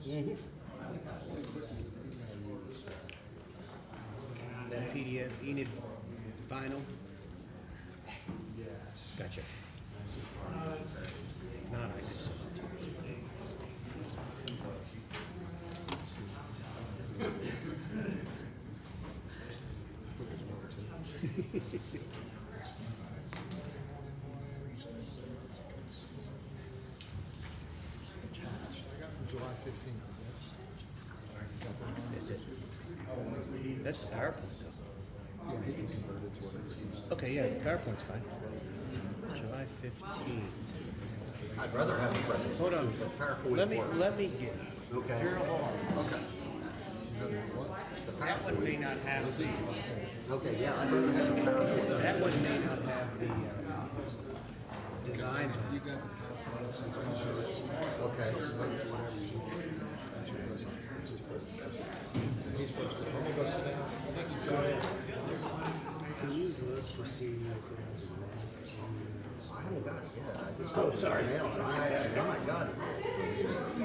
That PDF, Enid vinyl? Gotcha. If not, I can send it to you. July 15th, That's it. That's the PowerPoint though. yeah, he can convert it to whatever he's. Okay, yeah, the PowerPoint's fine. July 15th. I'd rather have the presentation. Hold on. The PowerPoint Let me works. get Okay. Gerald Hall. Okay. That one may not have the, Okay, yeah, I'd rather have the PowerPoint. that one may not have the designs on You it. got the PowerPoint, so it's going to show it. Okay. He's first. I'm gonna go sit down. I think he's got it. Can you look to see if it has a I haven't got it yet. I just. Oh, sorry. I have not got it yet.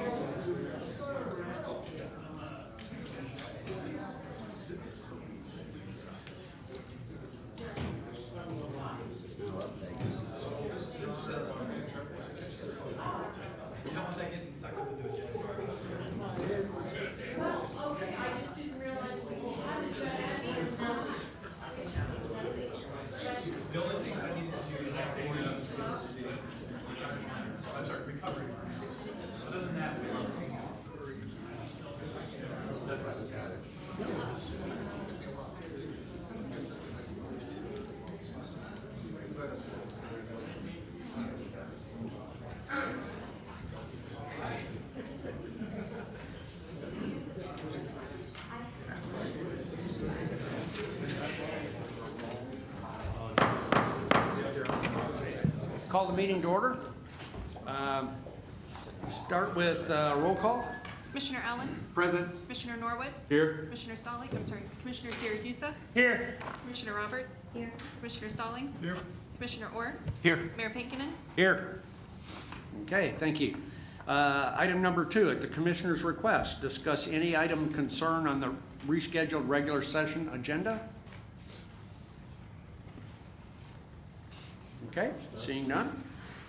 No update. Call the meeting to order. Start with roll call. Commissioner Allen? Present. Commissioner Norwood? Here. Commissioner Commissioner Siragusa? Here. Commissioner Roberts? Here. Commissioner Stallings? Here. Commissioner Orr? Here. Mayor Pinkinen? Here. Okay, thank you. Item number 2, at the Commissioner's request, discuss any item concern on the rescheduled regular session agenda. Okay, seeing none.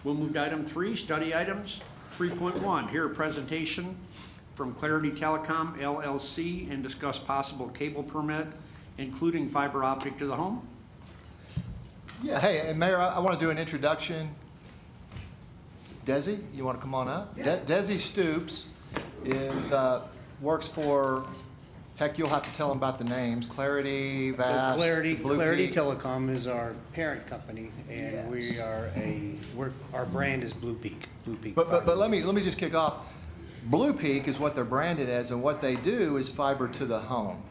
We'll move to item 3, study items. 3.1, hear a presentation from Clarity Telecom LLC and discuss possible cable permit, including fiber optic to the home. Yeah, hey, and Mayor, I want to do an introduction. Desi, you want to come on up? Desi Stoops is, works for, heck, you'll have to tell them about the names, Clarity, So Vast, Clarity Blue Peak. Telecom is our parent company, and we are our brand is Blue Peak. But Fiber. let me just kick off. Blue Peak is what they're branded as, and what they do is fiber to the home.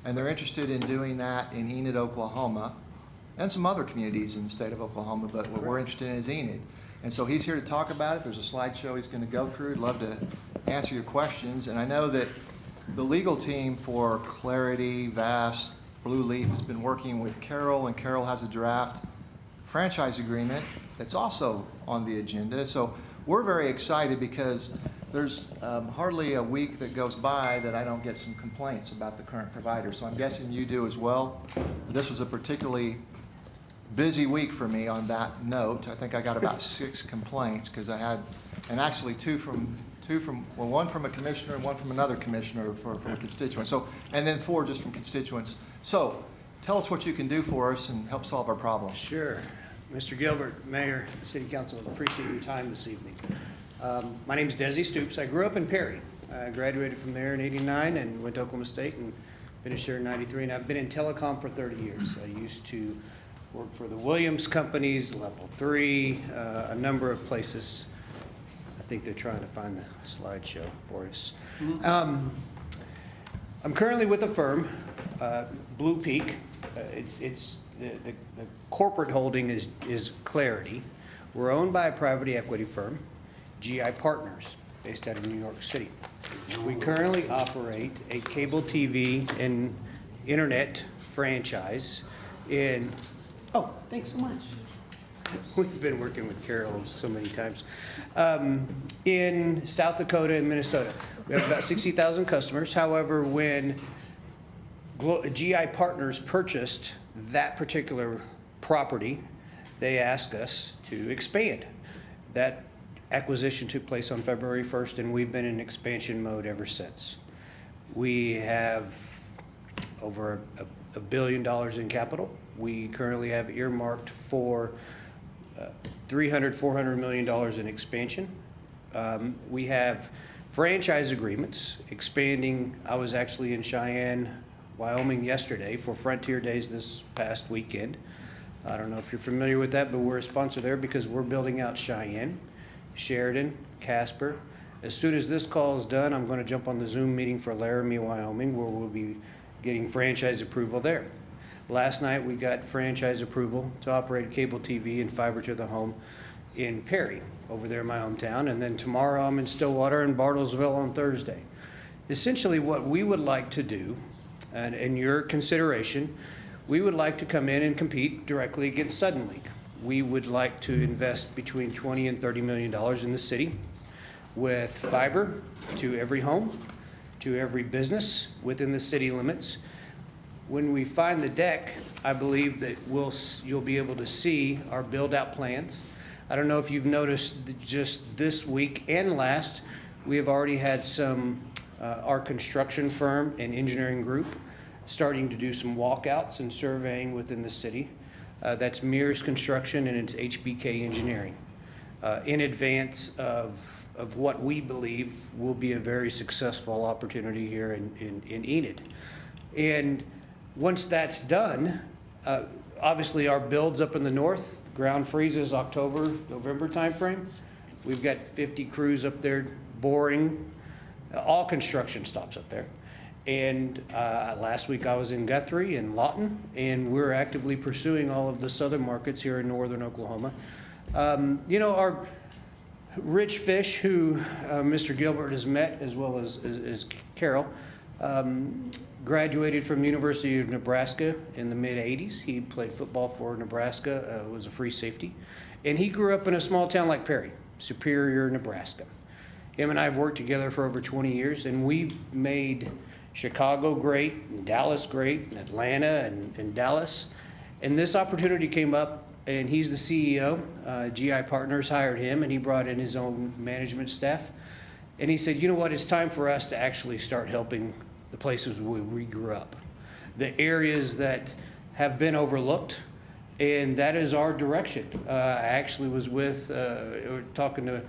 And they're interested in doing that in Enid, Oklahoma, and some other communities in the state of Oklahoma, but what we're interested in is Enid. And so he's here to talk about it. There's a slideshow he's going to go through. I'd love to answer your questions. And I know that the legal team for Clarity, Vast, Blue Leaf has been working with Carol, and Carol has a draft franchise agreement that's also on the agenda. So we're very excited because there's hardly a week that goes by that I don't get some complaints about the current provider. So I'm guessing you do as well. This was a particularly busy week for me on that note. I think I got about 6 complaints because I had, and actually one from a commissioner and one from another commissioner from a constituent. So, and then 4 just from constituents. So tell us what you can do for us and help solve our problem. Sure. Mr. Gilbert, Mayor, City Council, appreciate your time this evening. My name is Desi Stoops. I grew up in Perry. I graduated from there in '89 and went to Oklahoma State and finished there in '93. And I've been in telecom for 30 years. I used to work for the Williams companies, Level 3, a number of places. I think they're trying to find the slideshow for us. I'm currently with a firm, Blue Peak. It's the corporate holding is Clarity. We're owned by a private equity firm, GI Partners, based out of New York City. We currently operate a cable TV and internet franchise in, oh, thanks so much. We've been working with Carol so many times. In South Dakota and Minnesota. We have about 60,000 customers. However, when GI Partners purchased that particular property, they asked us to expand. That acquisition took place on February 1st, and we've been in expansion mode ever since. We have over $1 billion in capital. We currently have earmarked for $400 million in expansion. We have franchise agreements expanding. I was actually in Cheyenne, Wyoming yesterday for Frontier Days this past weekend. I don't know if you're familiar with that, but we're a sponsor there because we're building out Cheyenne, Sheridan, Casper. As soon as this call is done, I'm going to jump on the Zoom meeting for Laramie, Wyoming, where we'll be getting franchise approval there. Last night, we got franchise approval to operate cable TV and fiber to the home in Perry, over there in my hometown. And then tomorrow, I'm in Stillwater and Bartlesville on Thursday. Essentially, what we would like to do, and in your consideration, we would like to come in and compete directly against Suddenlink. We would like to invest between $20 and $30 million in the city with fiber to every home, to every business within the city limits. When we find the deck, I believe that you'll be able to see our build-out plans. I don't know if you've noticed that just this week and last, we have already had our construction firm and engineering group starting to do some walkouts and surveying within the city. That's Mears Construction and it's HBK Engineering, in advance of what we believe will be a very successful opportunity here in Enid. And once that's done, obviously our builds up in the north, ground freezes October, November timeframe. We've got 50 crews up there boring. All construction stops up there. And last week I was in Guthrie and Lawton, and we're actively pursuing all of the southern markets here in northern Oklahoma. Our Rich Fish, who Mr. Gilbert has met, as well as Carol, graduated from the University of Nebraska in the mid-'80s. He played football for Nebraska, was a free safety. And he grew up in a small town like Perry, Superior, Nebraska. Him and I have worked together for over 20 years, and we've made Chicago great, and Dallas great, and Atlanta and Dallas. And this opportunity came up, and he's the CEO. GI Partners hired him, and he brought in his own management staff. And he said, you know what, it's time for us to actually start helping the places where we grew up, the areas that have been overlooked, and that is our direction. I actually was talking to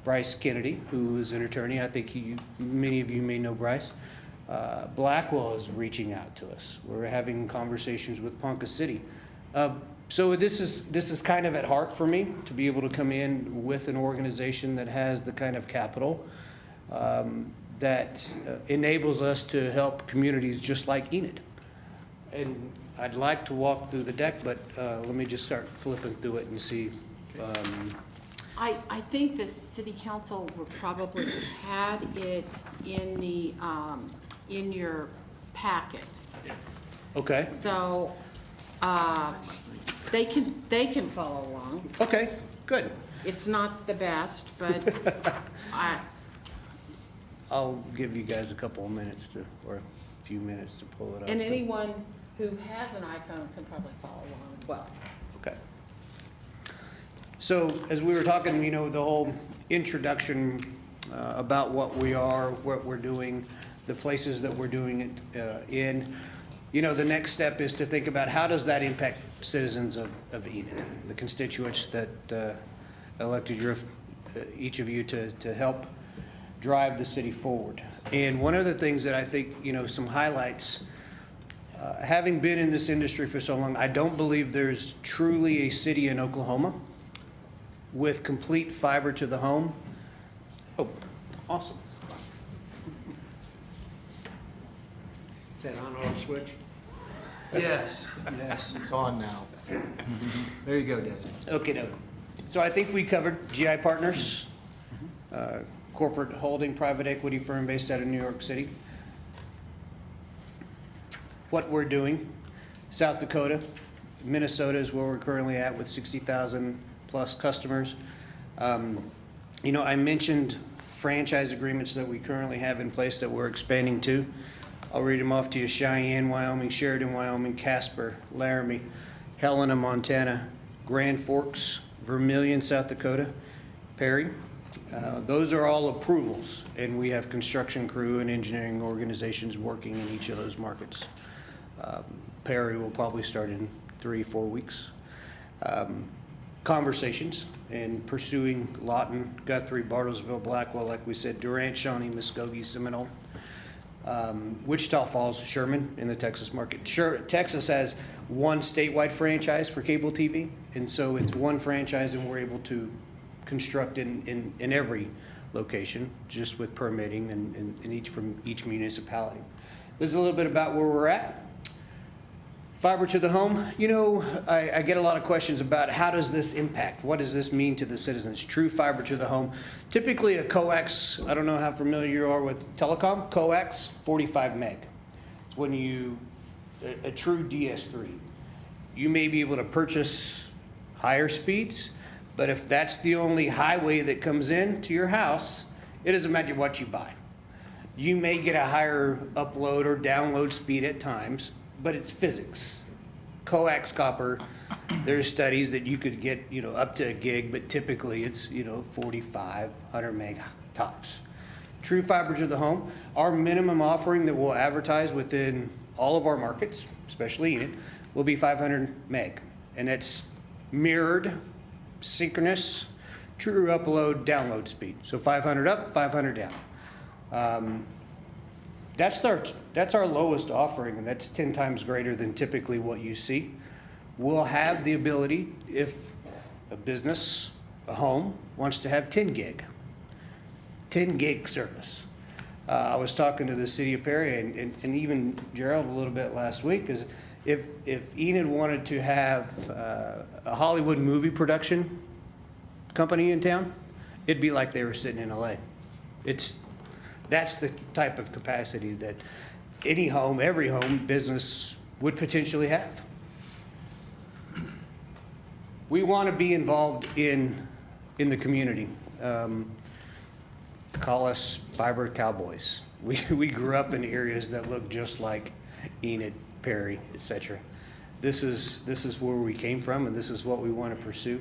Bryce Kennedy, who is an attorney. I think many of you may know Bryce. Blackwell is reaching out to us. We're having conversations with Ponca City. So this is kind of at heart for me, to be able to come in with an organization that has the kind of capital that enables us to help communities just like Enid. And I'd like to walk through the deck, but let me just start flipping through it and see. I think the city council will probably had it in the, in your packet. Okay, So, they can follow along. okay, good. It's not the best, but I'll give you guys a couple of minutes or a few minutes to pull it up. and anyone who has an iPhone can probably follow along as well. Okay. So as we were talking, the whole introduction about what we are, what we're doing, the places that we're doing it in, the next step is to think about how does that impact citizens of Enid, the constituents that elected each of you to help drive the city forward. And one of the things that I think, some highlights, having been in this industry for so long, I don't believe there's truly a city in Oklahoma with complete fiber to the home. Oh, awesome. Is that on or off switch? Yes, it's on now. There you go, Desi. Okay, no. So I think we covered GI Partners, corporate holding private equity firm based out of New York City. What we're doing, South Dakota, Minnesota is where we're currently at with 60,000 plus customers. I mentioned franchise agreements that we currently have in place that we're expanding to. I'll read them off to you: Cheyenne, Wyoming; Sheridan, Wyoming; Casper, Laramie; Helena, Montana; Grand Forks; Vermillion, South Dakota; Perry. Those are all approvals, and we have construction crew and engineering organizations working in each of those markets. Perry will probably start in 3-4 weeks. Conversations and pursuing Lawton, Guthrie, Bartlesville, Blackwell, like we said, Durant, Shawnee, Muskogee, Seminole, Wichita Falls, Sherman in the Texas market. Sure, Texas has one statewide franchise for cable TV, and so it's one franchise, and we're able to construct in every location, just with permitting and each from each municipality. This is a little bit about where we're at. Fiber to the home. You know, I get a lot of questions about how does this impact? What does this mean to the citizens? True fiber to the home. Typically a coax, I don't know how familiar you are with telecom, coax, 45 meg. It's when a true DS3. You may be able to purchase higher speeds, but if that's the only highway that comes in to your house, it doesn't matter what you buy. You may get a higher upload or download speed at times, but it's physics. Coax copper, there's studies that you could get, up to a gig, but typically it's, 45, 100 meg tops. True fiber to the home, our minimum offering that we'll advertise within all of our markets, especially Enid, will be 500 meg. And that's mirrored, synchronous, true upload, download speed. So 500 up, 500 down. That's our lowest offering, and that's 10 times greater than typically what you see. We'll have the ability, if a business, a home, wants to have 10 gig service. I was talking to the city of Perry and even Gerald a little bit last week, is if Enid wanted to have a Hollywood movie production company in town, it'd be like they were sitting in LA. That's the type of capacity that any home, every home business would potentially have. We want to be involved in the community. Call us fiber cowboys. We grew up in areas that look just like Enid, Perry, etc. This is where we came from, and this is what we want to pursue.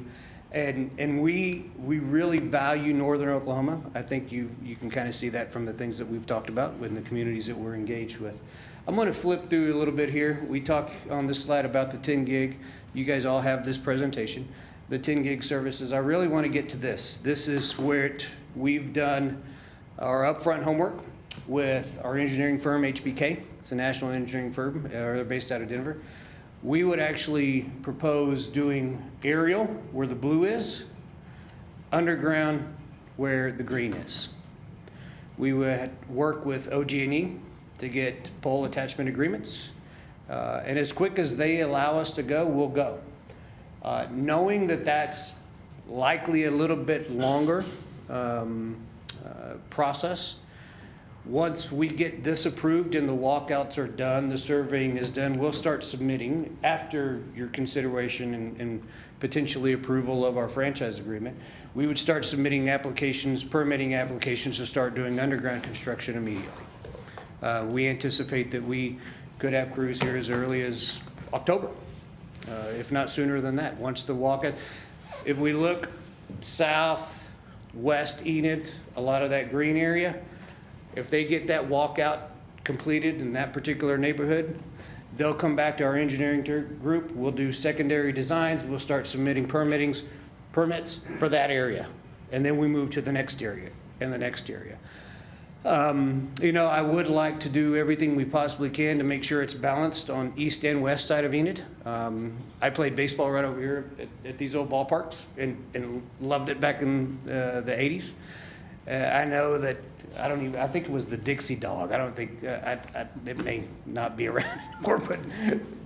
And we really value Northern Oklahoma. I think you can kind of see that from the things that we've talked about in the communities that we're engaged with. I'm going to flip through a little bit here. We talk on this slide about the 10 gig. You guys all have this presentation. The 10 gig services. I really want to get to this. This is where we've done our upfront homework with our engineering firm, HBK. It's a national engineering firm. They're based out of Denver. We would actually propose doing aerial where the blue is, underground where the green is. We would work with OG&E to get pole attachment agreements. And as quick as they allow us to go, we'll go. Knowing that that's likely a little bit longer process, once we get this approved and the walkouts are done, the surveying is done, we'll start submitting after your consideration and potentially approval of our franchise agreement. We would start submitting applications, permitting applications to start doing underground construction immediately. We anticipate that we could have crews here as early as October, if not sooner than that. Once the walkout, if we look southwest Enid, a lot of that green area, if they get that walkout completed in that particular neighborhood, they'll come back to our engineering group. We'll do secondary designs. We'll start submitting permits for that area. And then we move to the next area and the next area. I would like to do everything we possibly can to make sure it's balanced on east and west side of Enid. I played baseball right over here at these old ballparks and loved it back in the 80s. I know that I think it was the Dixie Dog. I don't think, it may not be around anymore,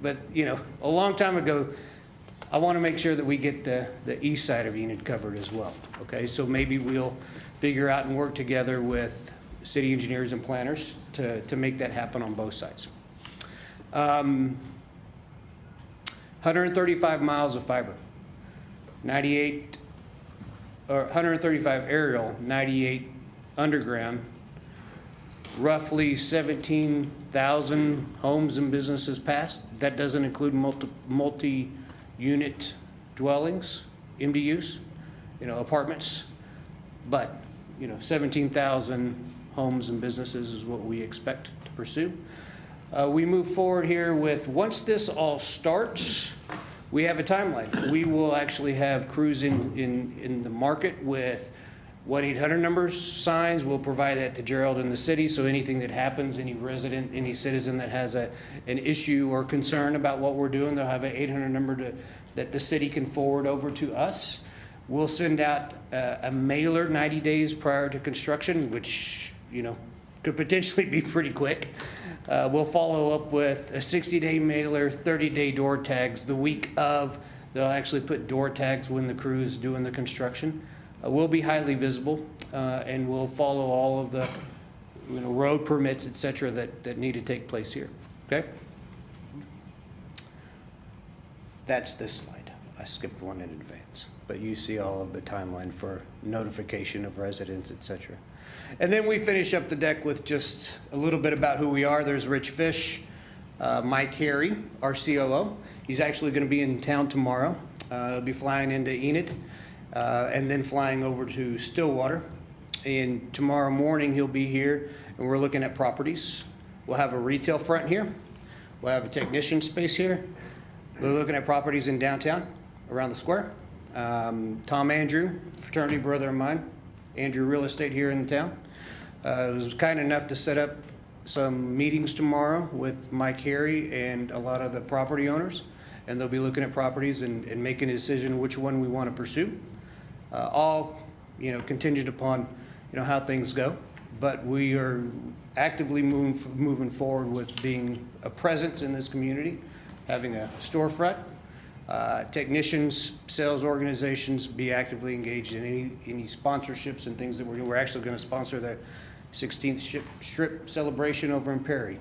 but a long time ago, I want to make sure that we get the east side of Enid covered as well. Okay, so maybe we'll figure out and work together with city engineers and planners to make that happen on both sides. 135 miles of fiber, 98, or 135 aerial, 98 underground, roughly 17,000 homes and businesses passed. That doesn't include multi-unit dwellings, MDUs, apartments. But, 17,000 homes and businesses is what we expect to pursue. We move forward here with, once this all starts, we have a timeline. We will actually have crews in the market with 1-800 numbers, signs. We'll provide that to Gerald in the city, so anything that happens, any resident, any citizen that has an issue or concern about what we're doing, they'll have an 800 number that the city can forward over to us. We'll send out a mailer 90 days prior to construction, which, could potentially be pretty quick. We'll follow up with a 60-day mailer, 30-day door tags the week of. They'll actually put door tags when the crew is doing the construction. We'll be highly visible, and we'll follow all of the road permits, et cetera, that need to take place here. Okay? That's this slide. I skipped one in advance, but you see all of the timeline for notification of residents, et cetera. And then we finish up the deck with just a little bit about who we are. There's Rich Fish, Mike Harry, our COO. He's actually going to be in town tomorrow. He'll be flying into Enid and then flying over to Stillwater. And tomorrow morning he'll be here, and we're looking at properties. We'll have a retail front here. We'll have a technician space here. We're looking at properties in downtown, around the square. Tom Andrew, fraternity brother of mine, Andrew Real Estate here in town, was kind enough to set up some meetings tomorrow with Mike Harry and a lot of the property owners, and they'll be looking at properties and making a decision which one we want to pursue. All, contingent upon, how things go. But we are actively moving forward with being a presence in this community, having a storefront. Technicians, sales organizations be actively engaged in any sponsorships and things that we're doing. We're actually going to sponsor the 16th Strip celebration over in Perry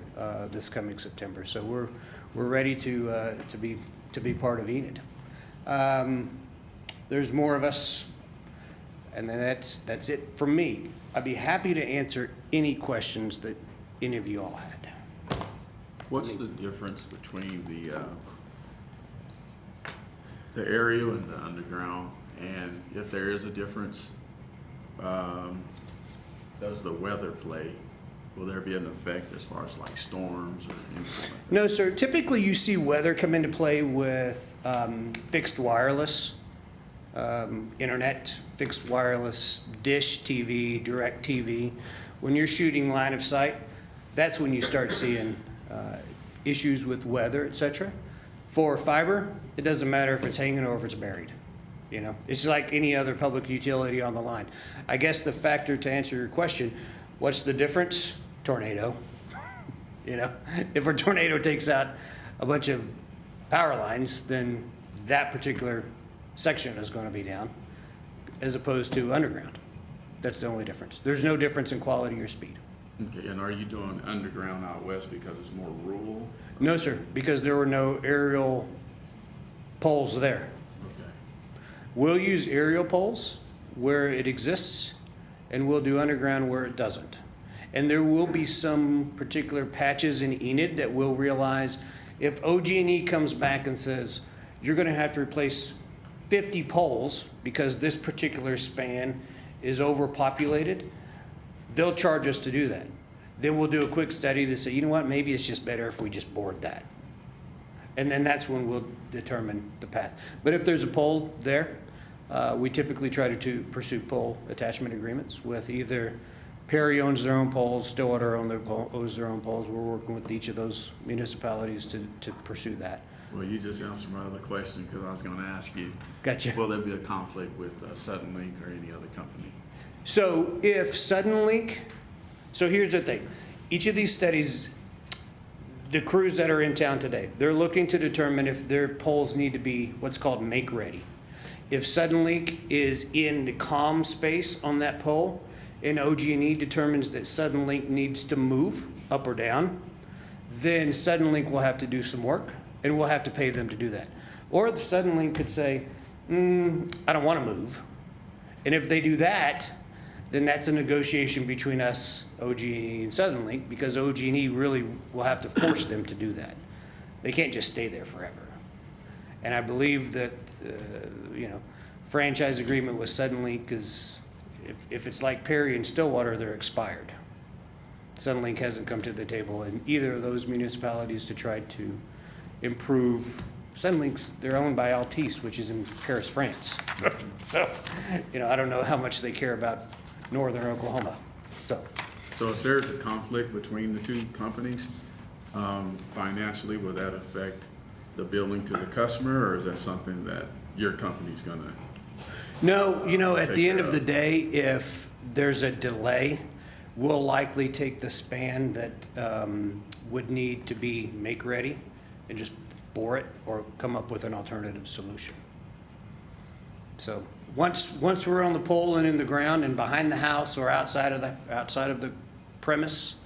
this coming September. So we're ready to be part of Enid. There's more of us, and then that's it from me. I'd be happy to answer any questions that any of you all had. What's the difference between the aerial and the underground? And if there is a difference, does the weather play? Will there be an effect as far as like storms or anything like that? No, sir. Typically, you see weather come into play with fixed wireless internet, fixed wireless dish TV, direct TV. When you're shooting line of sight, that's when you start seeing issues with weather, et cetera. For fiber, it doesn't matter if it's hanging or if it's buried. It's like any other public utility on the line. I guess the factor to answer your question, what's the difference? Tornado. If a tornado takes out a bunch of power lines, then that particular section is going to be down, as opposed to underground. That's the only difference. There's no difference in quality or speed. Okay, and are you doing underground out west because it's more rural? No, sir, because there were no aerial poles there. Okay. We'll use aerial poles where it exists, and we'll do underground where it doesn't. And there will be some particular patches in Enid that we'll realize if OG&E comes back and says, you're going to have to replace 50 poles because this particular span is overpopulated, they'll charge us to do that. Then we'll do a quick study to say, you know what, maybe it's just better if we just board that. And then that's when we'll determine the path. But if there's a pole there, we typically try to pursue pole attachment agreements with either Perry owns their own poles, Stillwater owns their own poles. We're working with each of those municipalities to pursue that. Well, you just answered my other question because I was going to ask you. Gotcha. Will there be a conflict with Suddenlink or any other company? So if Suddenlink, so here's the thing. Each of these studies, the crews that are in town today, they're looking to determine if their poles need to be what's called make ready. If Suddenlink is in the comm space on that pole and OG&E determines that Suddenlink needs to move up or down, then Suddenlink will have to do some work and we'll have to pay them to do that. Or the Suddenlink could say, I don't want to move. And if they do that, then that's a negotiation between us, OG&E, and Suddenlink, because OG&E really will have to force them to do that. They can't just stay there forever. And I believe that, franchise agreement with Suddenlink is, if it's like Perry and Stillwater, they're expired. Suddenlink hasn't come to the table in either of those municipalities to try to improve. Suddenlink's, they're owned by Altice, which is in Paris, France. So, I don't know how much they care about northern Oklahoma, so. So if there's a conflict between the two companies, financially, will that affect the billing to the customer, or is that something that your company's gonna? No, at Take the end care of the of. day, if there's a delay, we'll likely take the span that would need to be make-ready and just bore it or come up with an alternative solution. So once we're on the pole and in the ground and behind the house or outside of the premise,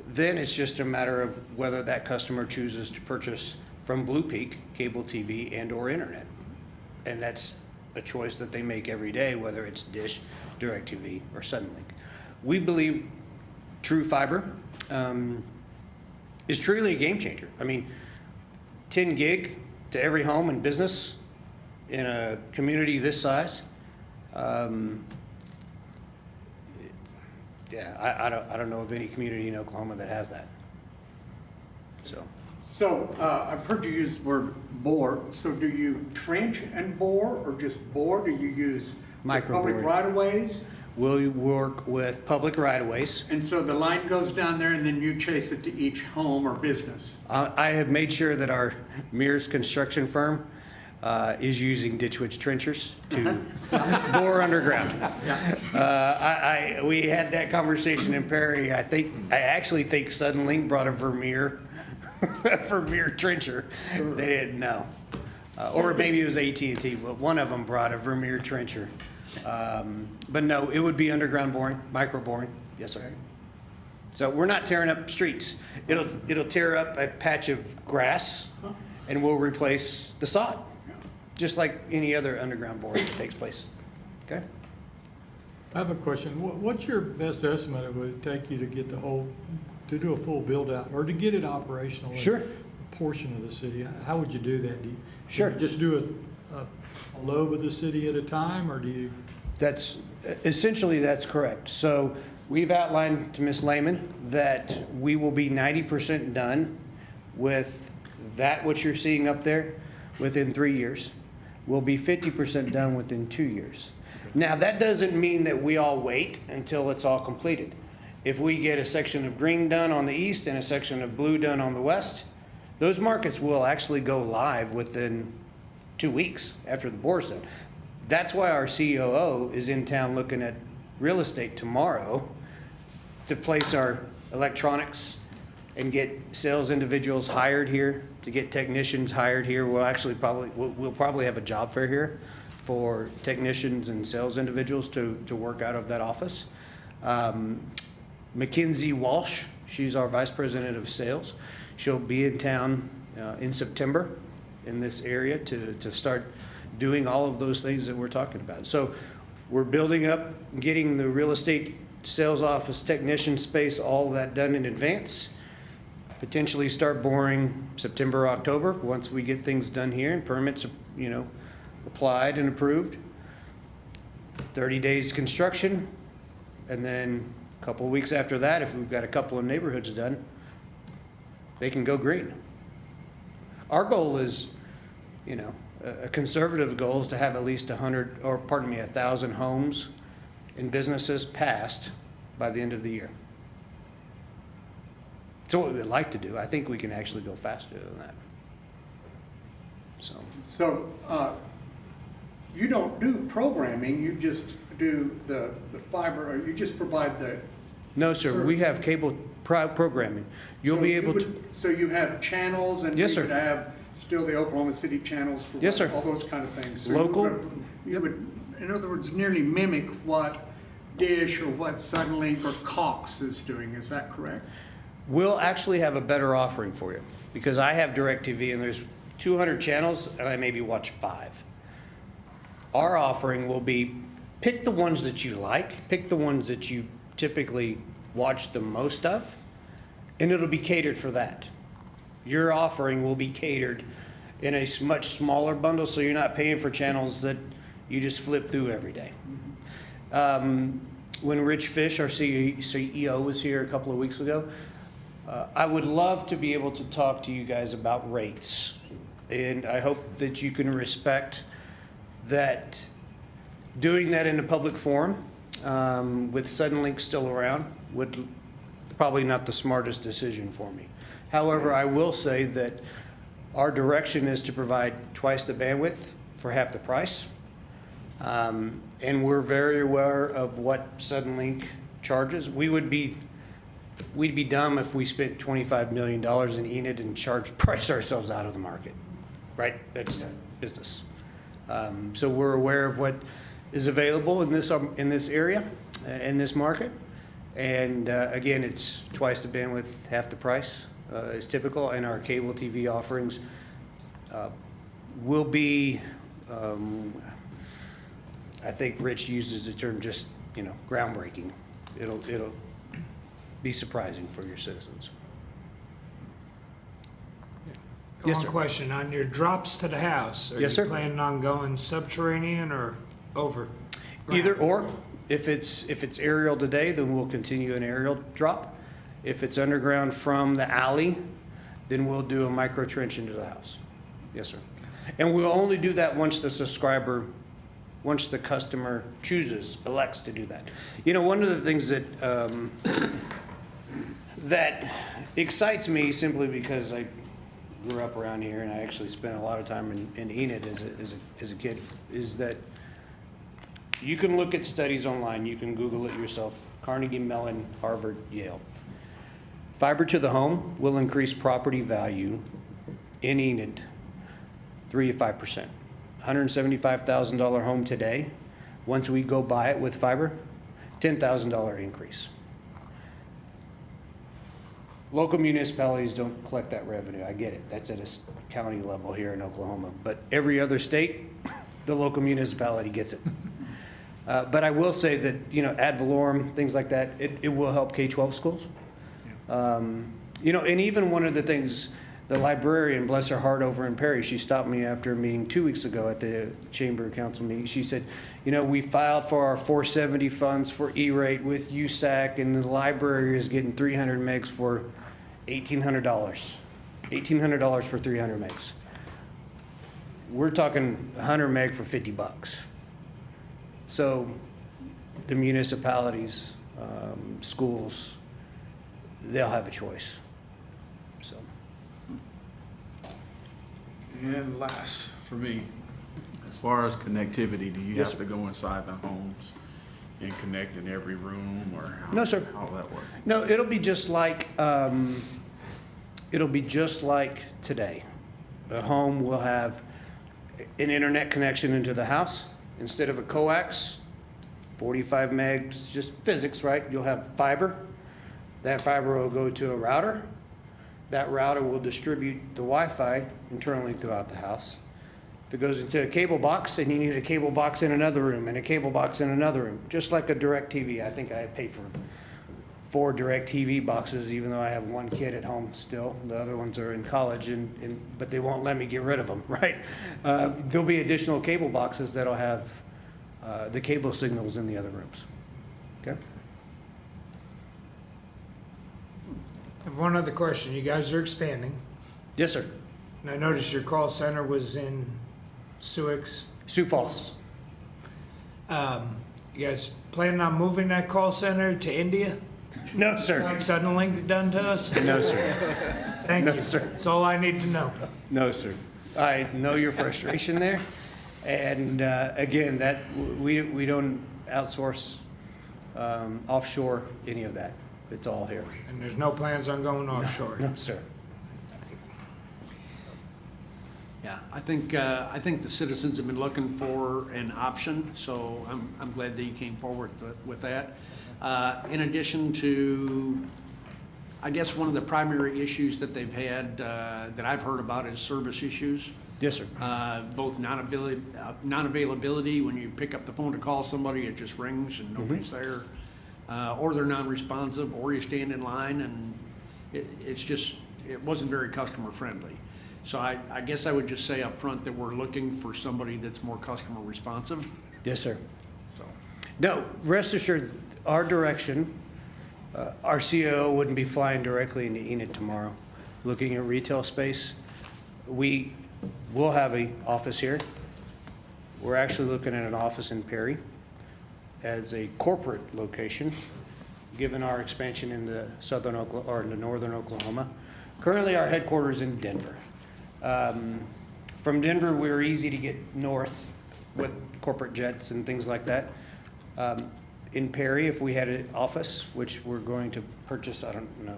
then it's just a matter of whether that customer chooses to purchase from Blue Peak, cable TV and/or internet. And that's a choice that they make every day, whether it's Dish, DirecTV, or Suddenlink. We believe True Fiber is truly a game changer. I mean, 10 gig to every home and business in a community this size. I don't know of any community in Oklahoma that has that. So, I've heard you use the word bore, so do you trench and bore, or just bore? Do you use the Micro public boring. right-of-ways? We'll work with public right-of-ways. And so the line goes down there and then you chase it to each home or business? I have made sure that our Mears construction firm is using Ditch Witch trenchers to bore underground. We had that conversation in Perry. I actually think Suddenlink brought a Vermeer trencher. They didn't know. Or maybe it was AT&T, but one of them brought a Vermeer trencher. But no, it would be underground boring, micro boring. Yes, sir. So we're not tearing up streets. It'll tear up a patch of grass and we'll replace the sod, just like any other underground boring that takes place. Okay? I have a question. What's your best estimate of what it would take you to get to do a full build out or to get it operational? in Sure. a portion of the city? How would you do that? Do you Sure. just do a lobe of the city at a time, or do you? That's correct. So we've outlined to Ms. Lehman that we will be 90% done with what you're seeing up there within 3 years. We'll be 50% done within 2 years. Now, that doesn't mean that we all wait until it's all completed. If we get a section of green done on the east and a section of blue done on the west, those markets will actually go live within 2 weeks after the bore's done. That's why our COO is in town looking at real estate tomorrow to place our electronics and get sales individuals hired here, to get technicians hired here. We'll probably have a job fair here for technicians and sales individuals to work out of that office. Mackenzie Walsh, she's our vice president of sales. She'll be in town in September in this area to start doing all of those things that we're talking about. So we're building up, getting the real estate sales office technician space, all of that done in advance. Potentially start boring September, October, once we get things done here and permits, applied and approved. 30 days construction, and then a couple of weeks after that, if we've got a couple of neighborhoods done, they can go green. Our goal is, a conservative goal is to have at least 1,000 homes and businesses passed by the end of the year. So what we'd like to do, I think we can actually go faster than that. So, you don't do programming, you just do the fiber, or you just provide the. No, sir, we have cable programming. You'll So be you able to, would- So you have channels and you Yes, sir. would have still the Oklahoma City channels for Yes, sir. all those kind of things. So you Local. would- You would, in other words, nearly mimic what Dish or what Suddenlink or Cox is doing, is that correct? we'll actually have a better offering for you, because I have DirecTV and there's 200 channels and I maybe watch 5. Our offering will be pick the ones that you like, pick the ones that you typically watch the most of, and it'll be catered for that. Your offering will be catered in a much smaller bundle, so you're not paying for channels that you just flip through every day. When Rich Fish, our CEO, was here a couple of weeks ago, I would love to be able to talk to you guys about rates. And I hope that you can respect that doing that in a public forum, with Suddenlink still around, would probably not the smartest decision for me. However, I will say that our direction is to provide twice the bandwidth for half the price. And we're very aware of what Suddenlink charges. We'd be dumb if we spent $25 million in Enid and price ourselves out of the market, right? That's business. So we're aware of what is available in this area, in this market. And again, it's twice the bandwidth, half the price is typical, and our cable TV offerings will be, I think Rich uses the term just, groundbreaking. It'll be surprising for your citizens. Yes, One sir. question, on your drops to the house, are you Yes, sir. planning on going subterranean or over? Either or. If it's aerial today, then we'll continue an aerial drop. If it's underground from the alley, then we'll do a micro trench into the house. Yes, sir. And we'll only do that once the customer elects to do that. One of the things that that excites me, simply because I grew up around here and I actually spent a lot of time in Enid as a kid, is that you can look at studies online, you can Google it yourself, Carnegie Mellon, Harvard, Yale. Fiber to the home will increase property value in Enid 3 to 5%. $175,000 home today, once we go buy it with fiber, $10,000 increase. Local municipalities don't collect that revenue, I get it, that's at a county level here in Oklahoma, but every other state, the local municipality gets it. But I will say that, ad valorem, things like that, it will help K-12 schools. And even one of the things, the librarian, bless her heart, over in Perry, she stopped me after a meeting 2 weeks ago at the Chamber Council meeting. She said, we filed for our 470 funds for E-rate with USAC, and the library is getting 300 megs for $1,800. $1,800 for 300 megs. We're talking 100 meg for $50. So the municipalities, schools, they'll have a choice. So. And last, for me, as far as connectivity, do you Yes, have to go inside the homes and connect in every room, or how? No, sir. How will that work? No, it'll be just like today. The home will have an internet connection into the house. Instead of a coax, 45 megs, just physics, right? You'll have fiber. That fiber will go to a router. That router will distribute the Wi-Fi internally throughout the house. If it goes into a cable box, then you need a cable box in another room and a cable box in another room, just like a DirecTV. I think I pay for 4 DirecTV boxes, even though I have one kid at home still. The other ones are in college, but they won't let me get rid of them, right? There'll be additional cable boxes that'll have the cable signals in the other rooms. Okay? I have one other question, you guys are expanding, Yes, sir. and I noticed your call center was in Sioux. Sioux Falls. You guys planning on moving that call center to India, No, sir. like Suddenlink done to us? No, sir. Thank No, you, sir. that's all I need to know. No, sir. I know your frustration there. And again, that we don't outsource, offshore any of that. It's all here. And there's no plans on going offshore? No, sir. Yeah, I think the citizens have been looking for an option, so I'm glad that you came forward with that. In addition to, I guess one of the primary issues that they've had, that I've heard about, is service issues. Yes, sir. Both non-availability, when you pick up the phone to call somebody, it just rings and nobody's there. Or they're non-responsive, or you stand in line and it wasn't very customer friendly. So I guess I would just say up front that we're looking for somebody that's more customer responsive. Yes, sir. So, No, rest assured, our direction, our COO wouldn't be flying directly into Enid tomorrow, looking at retail space. We will have an office here. We're actually looking at an office in Perry as a corporate location, given our expansion into into northern Oklahoma. Currently, our headquarters in Denver. From Denver, we're easy to get north with corporate jets and things like that. In Perry, if we had an office, which we're going to purchase, I don't know,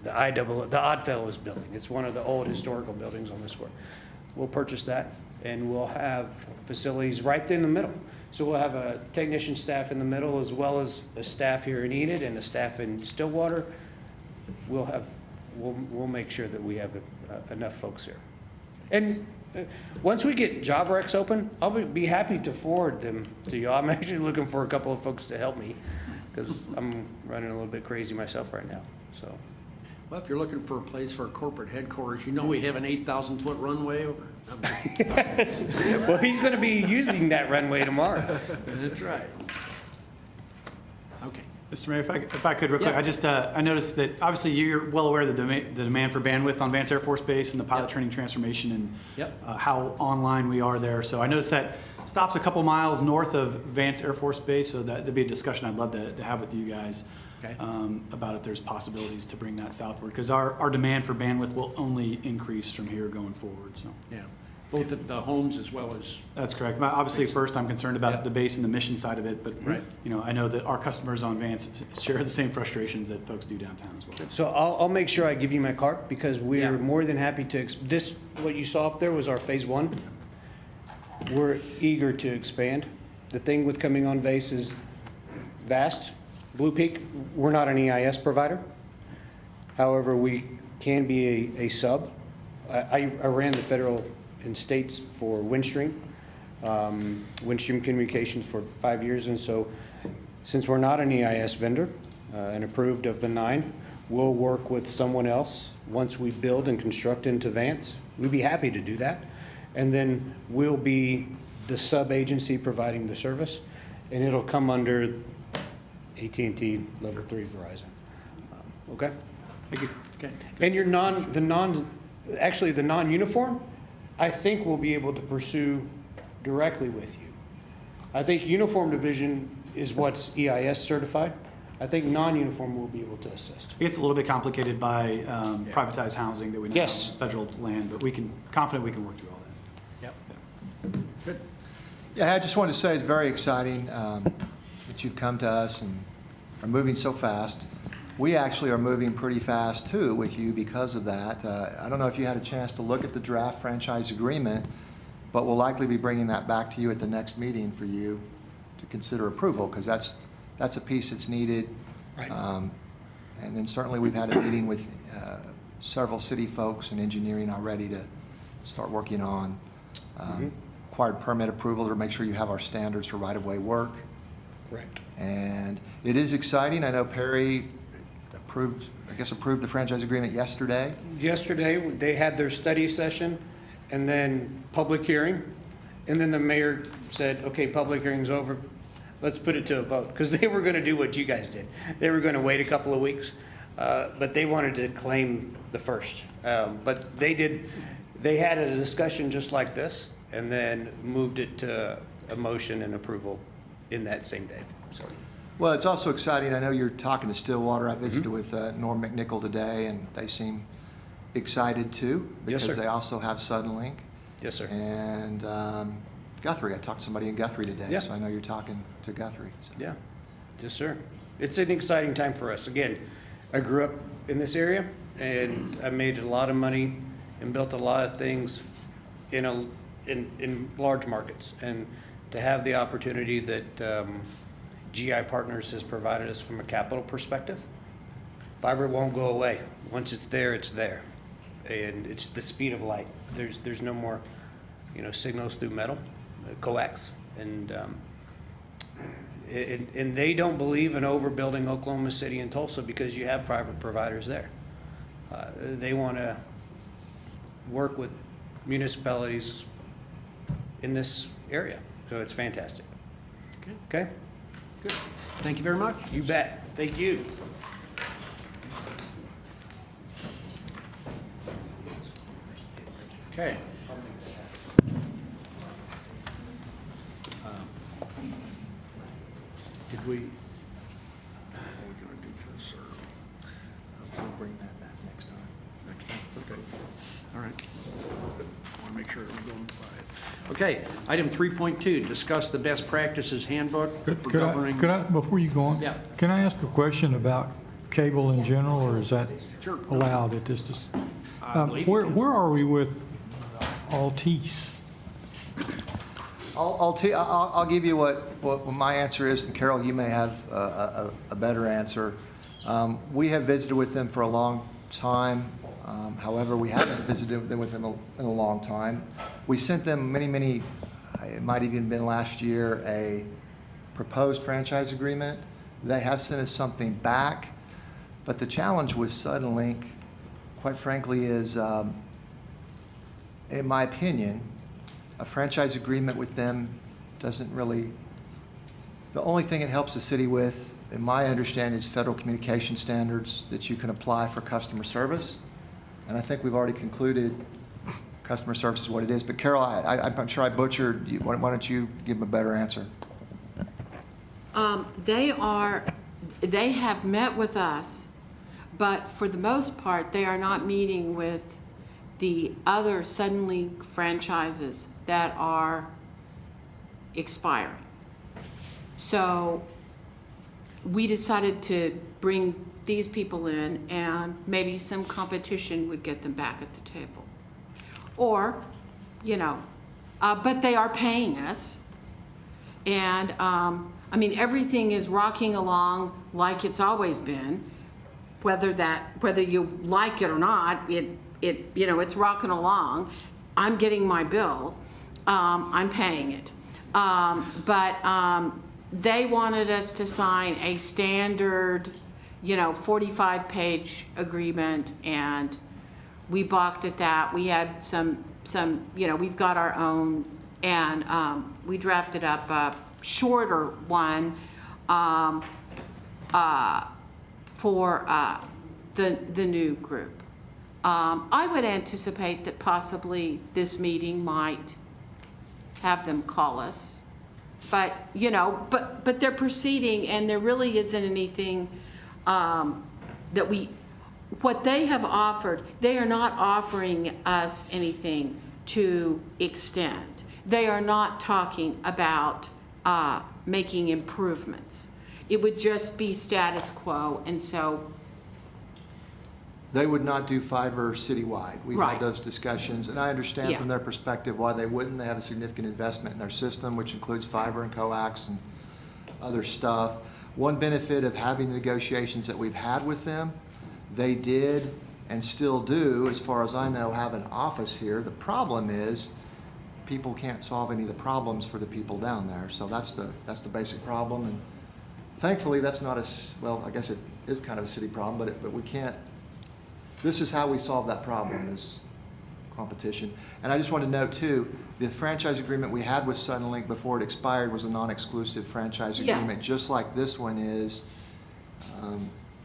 the Oddfellows building. It's one of the old historical buildings on this square. We'll purchase that, and we'll have facilities right in the middle. So we'll have a technician staff in the middle, as well as a staff here in Enid and a staff in Stillwater. We'll make sure that we have enough folks here. And once we get job recs open, I'll be happy to forward them to you. I'm actually looking for a couple of folks to help me, because I'm running a little bit crazy myself right now, so. well, if you're looking for a place for a corporate headquarters, you know we have an 8,000-foot runway over. Well, he's going to be using that runway tomorrow. That's right. Okay. Mr. Mayor, if I could real quick, Yeah. I noticed that obviously you're well aware of the demand for bandwidth on Vance Air Force Base and the pilot Yep. training transformation and Yep. how online we are there. So I noticed that stops a couple miles north of Vance Air Force Base, so that'd be a discussion I'd love to have with you guys Okay. about if there's possibilities to bring that southward, because our demand for bandwidth will only increase from here going forward. So Yeah, both at the homes as well as, that's correct. Obviously, first I'm concerned about Yep. the base and the mission side of it, but Right. I know that our customers on Vance share the same frustrations that folks do downtown as well. So I'll make sure I give you my card, because we're Yeah. more than happy to, what you saw up there was our phase one. We're eager to expand. The thing with coming on Vase is vast. Blue Peak, we're not an EIS provider. However, we can be a sub. I ran the federal and states for Windstream, Windstream Communications for 5 years. And so since we're not an EIS vendor and approved of the 9, we'll work with someone else once we build and construct into Vance. We'd be happy to do that. And then we'll be the sub-agency providing the service, and it'll come under AT&T Level 3 Verizon. Okay? Thank you. okay. And your the non-uniform, I think we'll be able to pursue directly with you. I think uniform division is what's EIS certified. I think non-uniform will be able to assist. It gets a little bit complicated by privatized housing that we now have Yes. on federal land, but confident we can work through all that. Yep. Good. Yeah, I just wanted to say it's very exciting that you've come to us and are moving so fast. We actually are moving pretty fast too with you because of that. I don't know if you had a chance to look at the draft franchise agreement, but we'll likely be bringing that back to you at the next meeting for you to consider approval, because that's a piece that's needed. Right. And then certainly we've had a meeting with several city folks and engineering already to start working on required permit approval to make sure you have our standards for right-of-way work. Correct. And it is exciting. I know Perry approved the franchise agreement yesterday. Yesterday, they had their study session and then public hearing. And then the mayor said, okay, public hearing's over. Let's put it to a vote. Because they were going to do what you guys did. They were going to wait a couple of weeks, but they wanted to claim the first. But they had a discussion just like this and then moved it to a motion and approval in that same day. So. Well, it's also exciting. I know you're talking to Stillwater. I visited with Norm McNichol today, and they seem excited too, Yes, because sir. they also have Suddenlink. Yes, sir. And Guthrie, I talked to somebody in Guthrie today, Yeah. so I know you're talking to Guthrie. So. Yeah, yes, sir. It's an exciting time for us. Again, I grew up in this area, and I made a lot of money and built a lot of things in large markets. And to have the opportunity that GI Partners has provided us from a capital perspective, fiber won't go away. Once it's there, it's there. And it's the speed of light. There's no more signals through metal, coax. And and they don't believe in overbuilding Oklahoma City and Tulsa because you have private providers there. They want to work with municipalities in this area, so it's fantastic. Okay? Good. Thank you very much. You bet. Thank you. Okay. Did we, how are we going to do this, or We'll bring that back next time. next time? Okay. All right. I want to make sure we're going by it. Okay, item 3.2, discuss the best practices handbook for governing. Could I, before you go on? Yeah. Can I ask a question about cable in general, or is that Sure. allowed at this? I believe you can. Where are we with Altice? I'll give you what my answer is, and Carol, you may have a better answer. We have visited with them for a long time. However, we haven't visited with them in a long time. We sent them many, it might have even been last year, a proposed franchise agreement. They have sent us something back, but the challenge with Suddenlink, quite frankly, is, in my opinion, a franchise agreement with them doesn't really, the only thing it helps the city with, in my understanding, is federal communication standards that you can apply for customer service. And I think we've already concluded customer service is what it is. But Carol, I'm sure I butchered, why don't you give them a better answer? They have met with us, but for the most part, they are not meeting with the other Suddenlink franchises that are expiring. So we decided to bring these people in, and maybe some competition would get them back at the table. Or, but they are paying us. And, everything is rocking along like it's always been, whether you like it or not, it's rocking along. I'm getting my bill, I'm paying it. But they wanted us to sign a standard, 45-page agreement, and we balked at that. We had some, we've got our own, and we drafted up a shorter one for the new group. I would anticipate that possibly this meeting might have them call us. But, but they're proceeding, and there really isn't anything what they have offered, they are not offering us anything to extend. They are not talking about making improvements. It would just be status quo, and so. They would not do fiber citywide. We've Right. had those discussions, and I understand Yeah. from their perspective why they wouldn't. They have a significant investment in their system, which includes fiber and coax and other stuff. One benefit of having the negotiations that we've had with them, they did and still do, as far as I know, have an office here. The problem is people can't solve any of the problems for the people down there. So that's the basic problem. And thankfully, that's not well, I guess it is kind of a city problem, but we can't. This is how we solve that problem, is competition. And I just want to note too, the franchise agreement we had with Suddenlink before it expired was a non-exclusive franchise Yeah. agreement, just like this one is.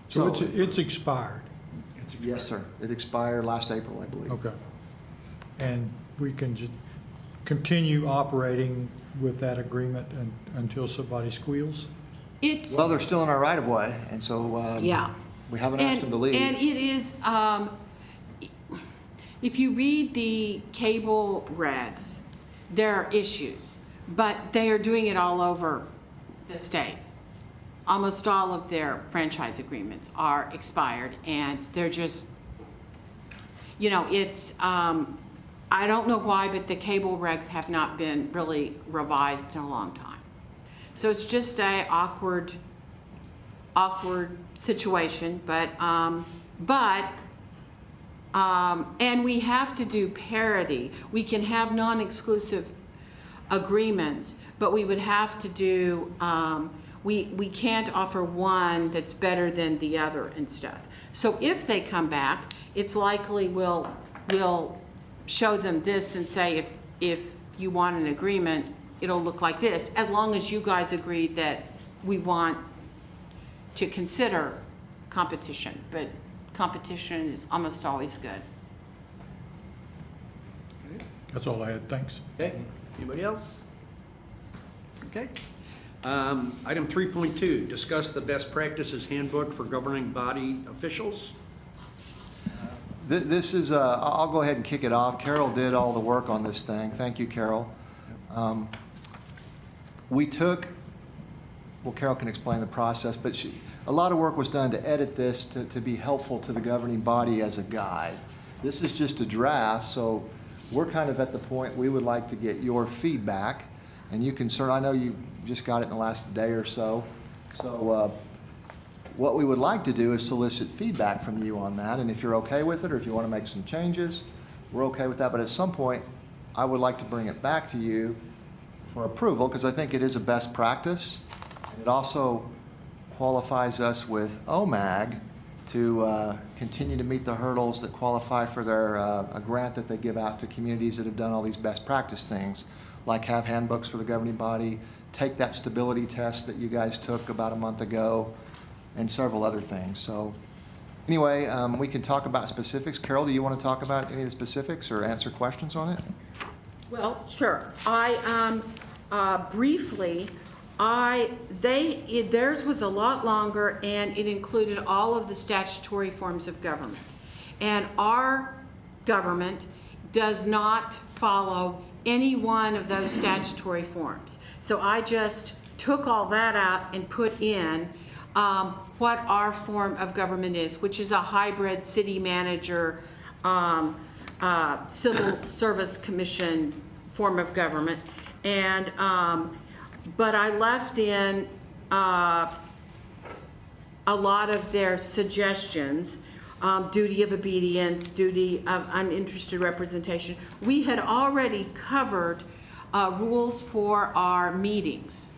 So it's expired. Yes, sir. It expired last April, I believe. Okay. And we can just continue operating with that agreement until somebody squeals? Well, they're still in our right of way, and so Yeah. we haven't asked them to leave. And it is, if you read the cable regs, there are issues, but they are doing it all over the state. Almost all of their franchise agreements are expired, and they're just, it's, I don't know why, but the cable regs have not been really revised in a long time. So it's just a awkward situation, but And we have to do parity. We can have non-exclusive agreements, but we would have to do, we can't offer one that's better than the other and stuff. So if they come back, it's likely we'll show them this and say, if you want an agreement, it'll look like this, as long as you guys agree that we want to consider competition. But competition is almost always good. That's all I had, thanks. Okay, anybody else? Okay. Item 3.2, discuss the best practices handbook for governing body officials. This is, I'll go ahead and kick it off. Carol did all the work on this thing. Thank you, Carol. We took, well, Carol can explain the process, but a lot of work was done to edit this to be helpful to the governing body as a guide. This is just a draft, so we're kind of at the point we would like to get your feedback. And you can I know you just got it in the last day or so. So what we would like to do is solicit feedback from you on that. And if you're okay with it, or if you want to make some changes, we're okay with that. But at some point, I would like to bring it back to you for approval, because I think it is a best practice. It also qualifies us with OMAG to continue to meet the hurdles that qualify for their a grant that they give out to communities that have done all these best practice things, like have handbooks for the governing body, take that stability test that you guys took about a month ago, and several other things. So anyway, we can talk about specifics. Carol, do you want to talk about any of the specifics or answer questions on it? Well, sure. Briefly, theirs was a lot longer, and it included all of the statutory forms of government. And our government does not follow any one of those statutory forms. So I just took all that out and put in what our form of government is, which is a hybrid city manager, civil service commission form of government. And but I left in a lot of their suggestions, duty of obedience, duty of uninterested representation. We had already covered rules for our meetings.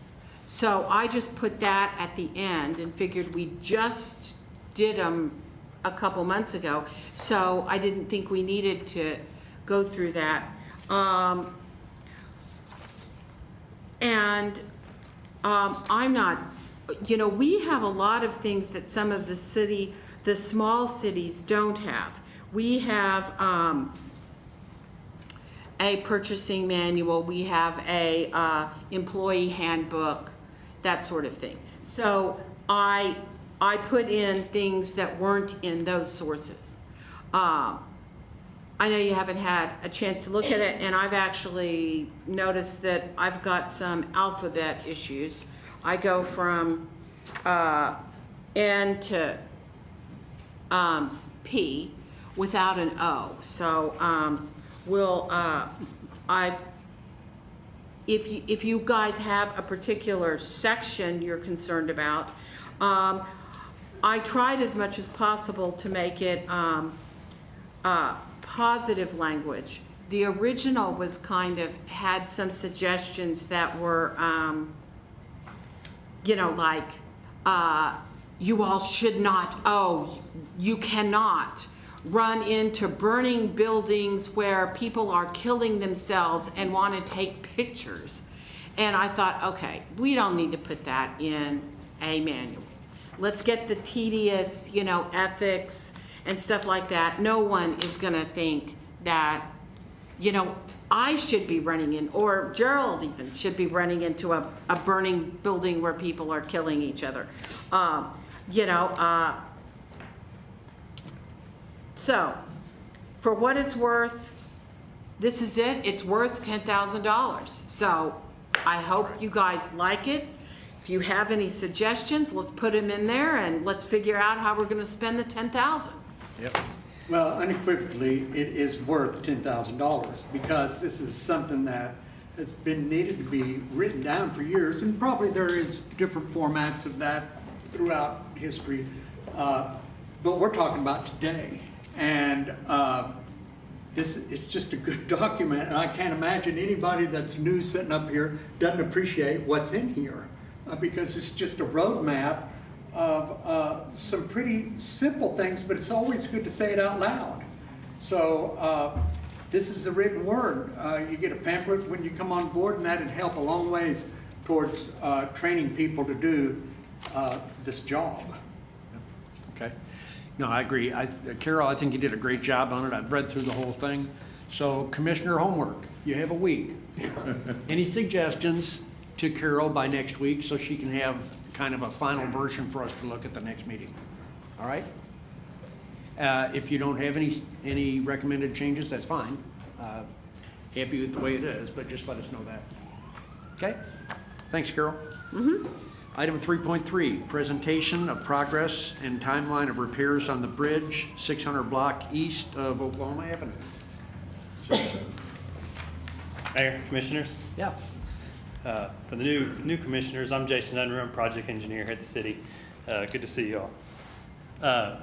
So I just put that at the end and figured we just did them a couple months ago. So I didn't think we needed to go through that. I'm not, we have a lot of things that some of the small cities don't have. We have a purchasing manual, we have a employee handbook, that sort of thing. So I put in things that weren't in those sources. I know you haven't had a chance to look at it, and I've actually noticed that I've got some alphabet issues. I go from N to P without an O. So if you guys have a particular section you're concerned about, I tried as much as possible to make it positive language. The original was kind of had some suggestions that were, like, you all should not, you cannot run into burning buildings where people are killing themselves and want to take pictures. And I thought, okay, we don't need to put that in a manual. Let's get the tedious, ethics and stuff like that. No one is going to think that, I should be running in, or Gerald even should be running into a burning building where people are killing each other. So, for what it's worth, this is it. It's worth $10,000. So, I hope you guys like it. If you have any suggestions, let's put them in there and let's figure out how we're going to spend the $10,000. Yep. Well, unequivocally, it is worth $10,000 because this is something that has been needed to be written down for years, and probably there is different formats of that throughout history. But we're talking about today, And this is just a good document, and I can't imagine anybody that's new sitting up here doesn't appreciate what's in here, because it's just a roadmap of some pretty simple things, but it's always good to say it out loud. So this is the written word. You get a pamphlet when you come on board, and that'd help a long ways towards training people to do this job. Okay. No, I agree. Carol, I think you did a great job on it. I've read through the whole thing. So Commissioner homework, you have a week. Any suggestions to Carol by next week so she can have kind of a final version for us to look at the next meeting? All right? If you don't have any recommended changes, that's fine. Happy with the way it is, but just let us know that. Okay? Thanks, Carol. Item 3.3, presentation of progress and timeline of repairs on the bridge, 600 block east of Oklahoma Avenue. Mayor, Commissioners, Yeah. for the new commissioners, I'm Jason Unruh, I'm project engineer here at the city. Good to see you all. I'm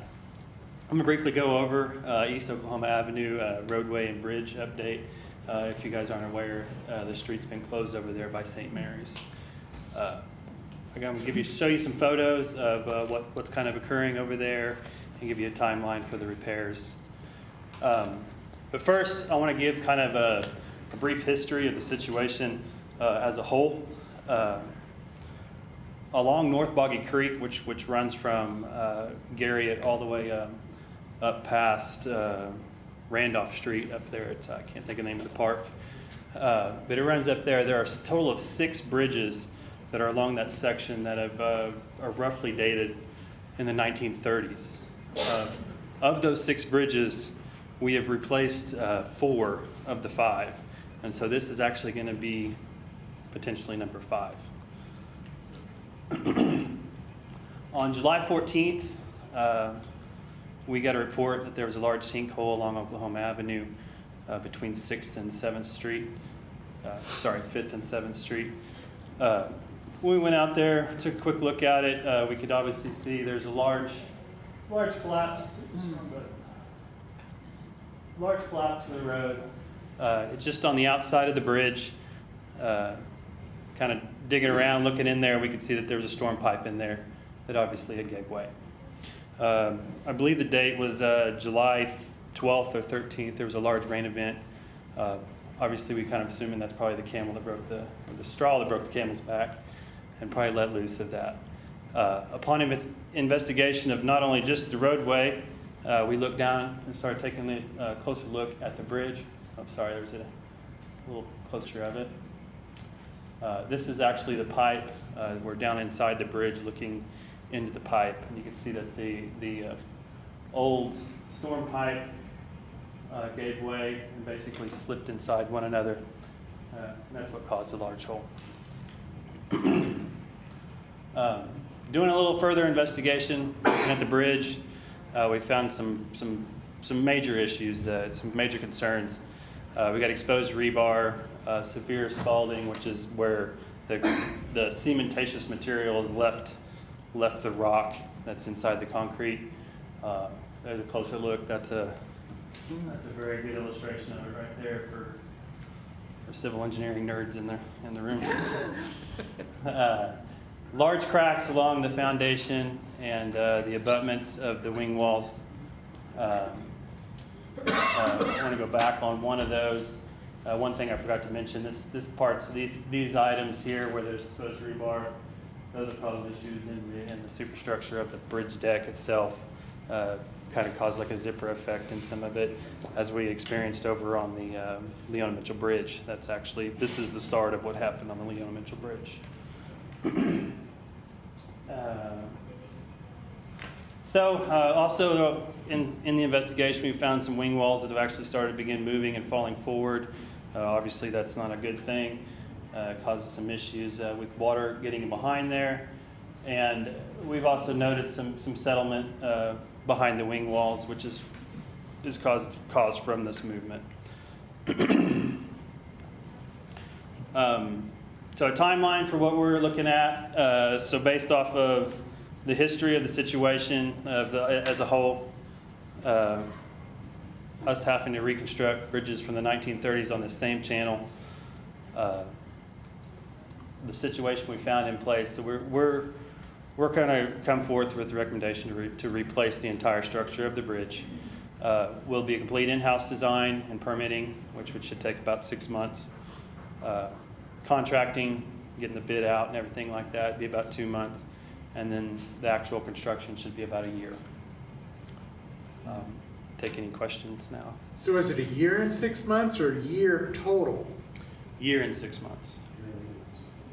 going to briefly go over East Oklahoma Avenue roadway and bridge update. If you guys aren't aware, the street's been closed over there by St. Mary's. I'm going to show you some photos of what's kind of occurring over there and give you a timeline for the repairs. But first, I want to give kind of a brief history of the situation as a whole. Along North Boggy Creek, which runs from Garriott all the way up past Randolph Street up there at, I can't think of the name of the park, but it runs up there. There are a total of 6 bridges that are along that section that are roughly dated in the 1930s. Of those 6 bridges, we have replaced 4 of the 5. And so this is actually going to be potentially number 5. On July 14th, we got a report that there was a large sinkhole along Oklahoma Avenue between 6th and 7th Street. 5th and 7th Street. We went out there, took a quick look at it. We could obviously see there's a large collapse. Large collapse in the road. It's just on the outside of the bridge. Kind of digging around, looking in there, we could see that there was a storm pipe in there that obviously had gave way. I believe the date was July 12th or 13th. There was a large rain event. Obviously, we kind of assuming that's probably the camel that broke the straw that broke the camel's back, and probably let loose of that. Upon investigation of not only just the roadway, we looked down and started taking a closer look at the bridge. I'm sorry, there's a little closer of it. This is actually the pipe. We're down inside the bridge looking into the pipe, and you can see that the old storm pipe gave way and basically slipped inside one another. And that's what caused the large hole. Doing a little further investigation, looking at the bridge, we found some major issues, some major concerns. We got exposed rebar, severe scalding, which is where the cementatious material has left the rock that's inside the concrete. There's a closer look. That's a very good illustration of it right there for civil engineering nerds in the room. Large cracks along the foundation and the abutments of the wing walls. I want to go back on one of those. One thing I forgot to mention: these items here where there's exposed rebar, those are causing issues in the superstructure of the bridge deck itself. Kind of caused like a zipper effect in some of it, as we experienced over on the Leona Mitchell Bridge. This is the start of what happened on the Leona Mitchell Bridge. Also in the investigation, we found some wing walls that have actually started to begin moving and falling forward. Obviously, that's not a good thing. It causes some issues with water getting behind there. And we've also noted some settlement behind the wing walls, which is caused from this movement. So a timeline for what we're looking at. So based off of the history of the situation as a whole, us having to reconstruct bridges from the 1930s on the same channel. The situation we found in place, so we're going to come forth with the recommendation to replace the entire structure of the bridge. Will be a complete in-house design and permitting, which should take about 6 months. Contracting, getting the bid out and everything like that, be about 2 months. And then the actual construction should be about a year. Take any questions now? So is it a year and 6 months or a year total? Year and 6 months.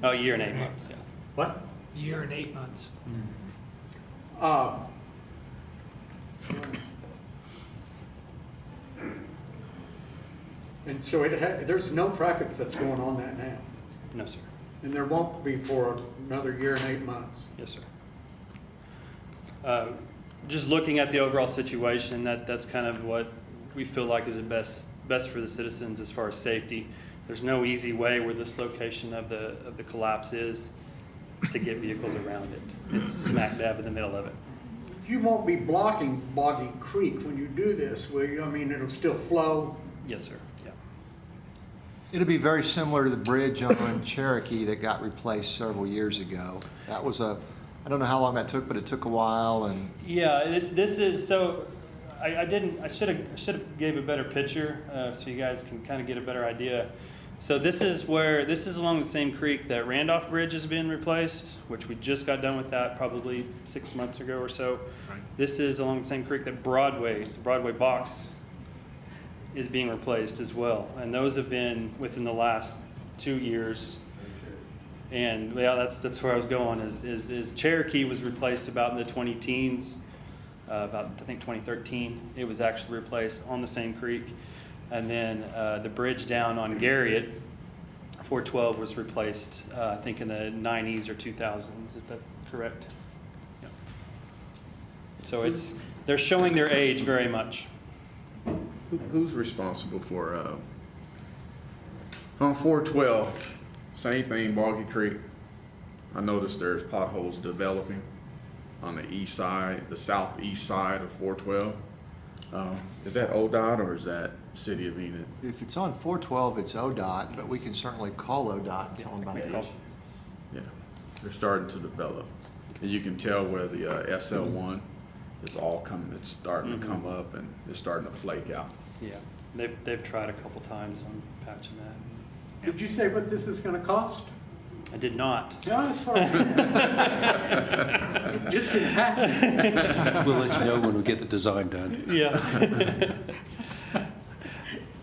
Oh, a year and 8 months, yeah. What? Year and 8 months. And so there's no traffic that's going on that now, No, sir. and there won't be for another year and 8 months. Yes, sir. Just looking at the overall situation, that's kind of what we feel like is the best for the citizens as far as safety. There's no easy way where this location of the collapse is to get vehicles around it. It's smack dab in the middle of it. You won't be blocking Boggy Creek when you do this, will you? I mean, it'll still flow. Yes, sir. Yeah. It'll be very similar to the bridge on Cherokee that got replaced several years ago. That was I don't know how long that took, but it took a while, and Yeah, this is, so I should have gave a better picture so you guys can kind of get a better idea. So this is along the same creek that Randolph Bridge has been replaced, which we just got done with that probably 6 months ago or so. Right. This is along the same creek that the Broadway box is being replaced as well. And those have been within the last 2 years. And yeah, that's where I was going is Cherokee was replaced about in the 20-teens, about I think 2013. It was actually replaced on the same creek. And then the bridge down on Garriott, 412, was replaced I think in the 90s or 2000s. Is that correct? Yeah. So they're showing their age very much. Who's responsible for, on 412, same thing, Boggy Creek. I noticed there's potholes developing on the east side, the southeast side of 412. Is that ODOT or is that City of Enid? if it's on 412, it's ODOT, but we can certainly call ODOT and tell them about the issue. Yeah, they're starting to develop. And you can tell where the SL1 is all coming, it's starting to come up and it's starting to flake out. Yeah, they've tried a couple times on patching that. Did you say what this is going to cost? I did not. No, that's what I just in passing. We'll let you know when we get the design done. Yeah.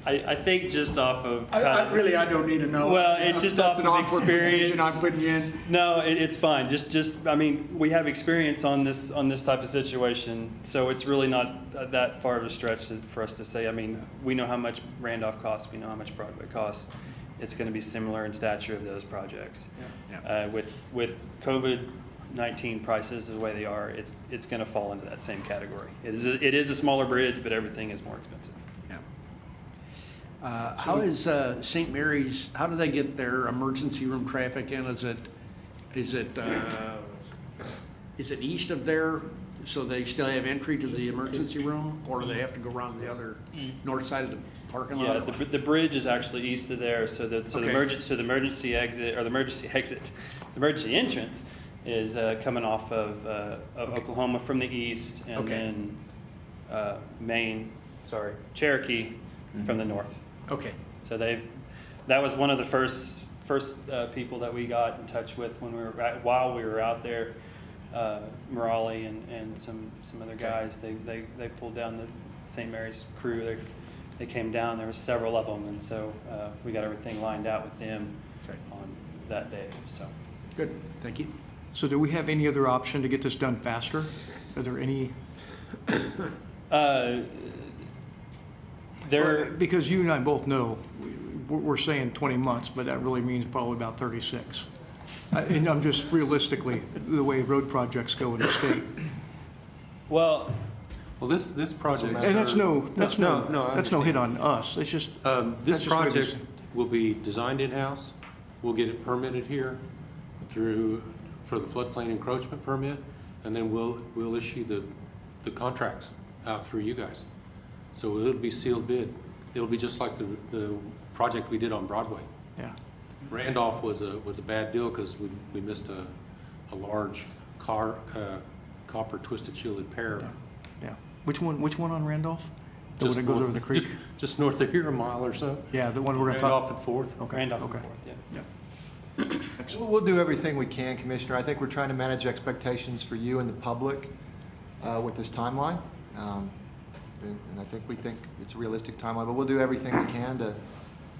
I think just off of I don't need to know. Well, it's just off That's an of awkward experience. position I'm putting you in. No, it's fine. Just I mean, we have experience on this type of situation, so it's really not that far of a stretch for us to say. I mean, we know how much Randolph costs. We know how much Broadway costs. It's going to be similar in stature of those projects. Yeah. With COVID-19 prices the way they are, it's going to fall into that same category. It is a smaller bridge, but everything is more expensive. How is St. Mary's, how do they get their emergency room traffic in? Is it east of there, so they still have entry to the emergency room? Or do they have to go around the other north side of the parking lot? Yeah, the bridge is actually east of there, so the Okay. emergency entrance is coming off of Oklahoma from the east, and Okay. then Cherokee from the north. Okay. So that was one of the first people that we got in touch with when while we were out there. Morale and some other guys, they pulled down the St. Mary's crew. They came down. There were several of them, and so we got everything lined out with them on that day. So Good, thank you. So do we have any other option to get this done faster? Are there any? Because you and I both know, we're saying 20 months, but that really means probably about 36. And I'm just realistically, the way road projects go in the state. well, this project. And that's no I hit on us. It's just. This that's just the way project this- will be designed in-house. We'll get it permitted here for the floodplain encroachment permit, and then we'll issue the contracts out through you guys. So it'll be sealed bid. It'll be just like the project we did on Broadway. Yeah. Randolph was a bad deal because we missed a large copper twisted shielded pair. Yeah. Which one on Randolph? The one Just that goes over north- the creek? Just north of here, a mile or so. Yeah, the one we're gonna talk. Randolph at Fourth. Okay, Randolph okay. and Fourth, yeah. We'll do everything we can, Commissioner. I think we're trying to manage expectations for you and the public with this timeline. And I think we think it's a realistic timeline, but we'll do everything we can